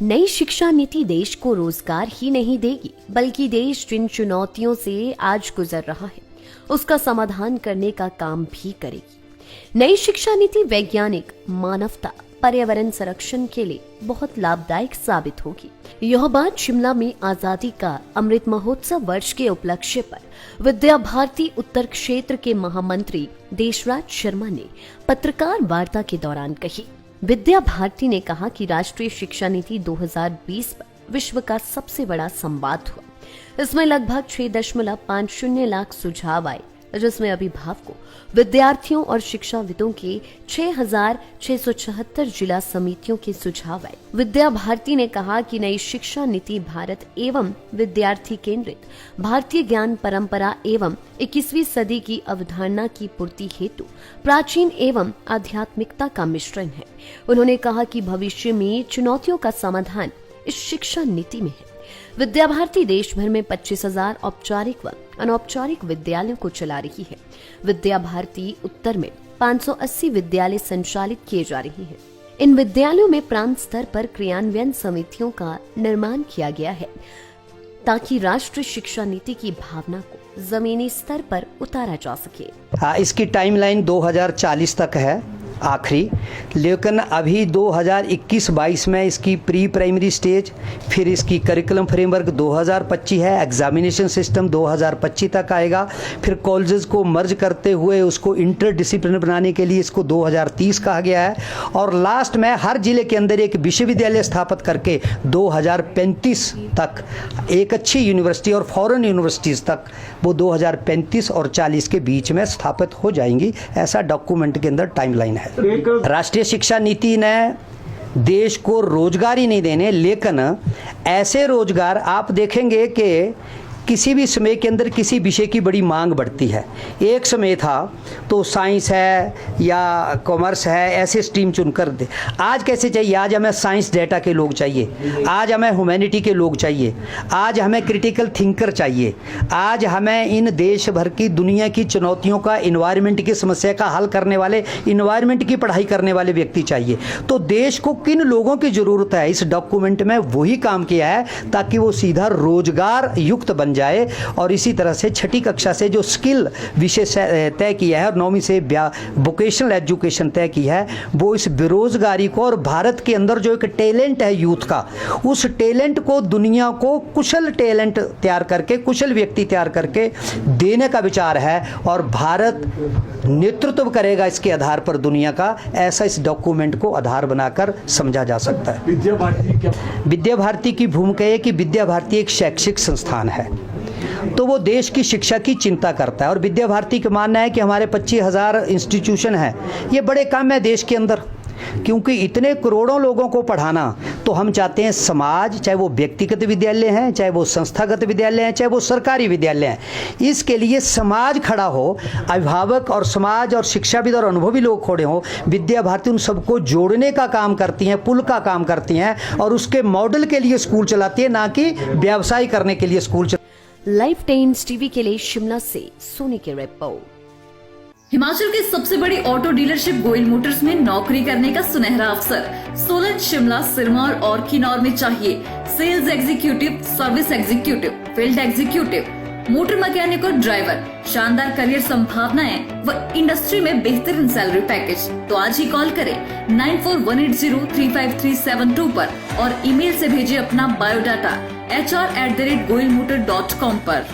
नई शिक्षा नीति देश को रोजगार ही नहीं देगी, बल्कि देश जिन चुनौतियों से आज गुजर रहा है उसका समाधान करने का काम भी करेगी। नई शिक्षा नीति वैज्ञानिक, मानवता, पर्यावरण संरक्षण के लिए बहुत लाभदायक साबित होगी। यह बात शिमला में आजादी का अमृत महोत्सव वर्ष के उपलक्ष्य पर विद्या भारती उत्तर क्षेत्र के महामंत्री देशराज शर्मा ने पत्रकार वार्ता के दौरान कही। विद्या भारती ने कहा कि राष्ट्रीय शिक्षा नीति 2020 पर विश्व का सबसे बड़ा संवाद हुआ। इसमें लगभग 6.50 लाख सुझाव आए, जिसमें अभिभावकों, विद्यार्थियों और शिक्षाविदों के 6,676 जिला समितियों के सुझाव आए। विद्या भारती ने कहा कि नई शिक्षा नीति भारत एवं विद्यार्थी केंद्रित भारतीय ज्ञान परंपरा एवं 21वीं सदी की अवधारणा की पूर्ति हेतु प्राचीन एवं आध्यात्मिकता का मिश्रण है। उन्होंने कहा कि भविष्य में चुनौतियों का समाधान इस शिक्षा नीति में है। विद्या भारती देश भर में 25,000 औपचारिक व अनौपचारिक विद्यालयों को चला रही है। विद्या भारती उत्तर में 580 विद्यालय संचालित किए जा रहे हैं। इन विद्यालयों में प्रांत स्तर पर क्रियान्वयन समितियों का निर्माण किया गया है, ताकि राष्ट्रीय शिक्षा नीति की भावना को जमीनी स्तर पर उतारा जा सके। इसकी टाइमलाइन 2040 तक है आखिरी, लेकिन अभी 2021-22 में इसकी प्री प्राइमरी स्टेज, फिर इसकी करिकुलम फ्रेमवर्क 2025 है, एग्जामिनेशन सिस्टम 2025 तक आएगा, फिर कॉलेजेस को मर्ज करते हुए उसको इंटर डिसिप्लिन बनाने के लिए इसको 2030 कहा गया है, और लास्ट में हर जिले के अंदर एक विश्वविद्यालय स्थापित करके 2035 तक एक अच्छी यूनिवर्सिटी और फॉरेन यूनिवर्सिटीज़ तक वो 2035 और 40 के बीच में स्थापित हो जाएंगी। ऐसा डॉक्यूमेंट के अंदर टाइमलाइन है। राष्ट्रीय शिक्षा नीति ने देश को रोजगार ही नहीं देने, लेकिन ऐसे रोजगार आप देखेंगे कि किसी भी समय के अंदर किसी विषय की बड़ी मांग बढ़ती है। एक समय था तो साइंस है या कॉमर्स है, ऐसे स्ट्रीम चुनकर दे। आज कैसे चाहिए? आज हमें साइंस डेटा के लोग चाहिए, आज हमें ह्यूमैनिटी के लोग चाहिए, आज हमें क्रिटिकल थिंकर चाहिए, आज हमें इन देश भर की दुनिया की चुनौतियों का, इन्वायरमेंट की समस्या का हल करने वाले, इन्वायरमेंट की पढ़ाई करने वाले व्यक्ति चाहिए। तो देश को किन लोगों की ज़रूरत है, इस डॉक्यूमेंट में वही काम किया है ताकि वो सीधा रोजगार युक्त बन जाए। और इसी तरह से छठी कक्षा से जो स्किल विषय तय किया है और 9वीं से वोकेशनल एजुकेशन तय की है, वो इस बेरोजगारी को और भारत के अंदर जो एक टैलेंट है यूथ का, उस टैलेंट को दुनिया को कुशल टैलेंट तैयार करके, कुशल व्यक्ति तैयार करके देने का विचार है, और भारत नेतृत्व करेगा इसके आधार पर दुनिया का। ऐसा इस डॉक्यूमेंट को आधार बनाकर समझा जा सकता है। विद्या भारती की भूमिका है कि विद्या भारती एक शैक्षिक संस्थान है, तो वो देश की शिक्षा की चिंता करता है, और विद्या भारती का मानना है कि हमारे 25,000 इंस्टीट्यूशन हैं, ये बड़े काम है देश के अंदर, क्योंकि इतने करोड़ों लोगों को पढ़ाना। तो हम चाहते हैं समाज, चाहे वो व्यक्तिगत विद्यालय हैं, चाहे वो संस्थागत विद्यालय हैं, चाहे वो सरकारी विद्यालय हैं, इसके लिए समाज खड़ा हो, अभिभावक और समाज और शिक्षाविद और अनुभवी लोग खड़े हों। विद्या भारती उन सबको जोड़ने का काम करती हैं, पुल का काम करती हैं, और उसके मॉडल के लिए स्कूल चलाती है, ना कि व्यवसाय करने के लिए स्कूल। लाइव टाइम्स टीवी के लिए शिमला से सोनी की रिपोर्ट। हिमाचल की सबसे बड़ी ऑटो डीलरशिप गोयल मोटर्स में नौकरी करने का सुनहरा अवसर। सोलन, शिमला, सिरमौर और किन्नौर में चाहिए sales executive, service executive, field executive, motor mechanic और ड्राइवर। शानदार करियर संभावनाएं व इंडस्ट्री में बेहतरीन सैलरी पैकेज। तो आज ही कॉल करें 9418035372 पर और ईमेल से भेजिए अपना बायोडाटा hr@goilmotor.com पर।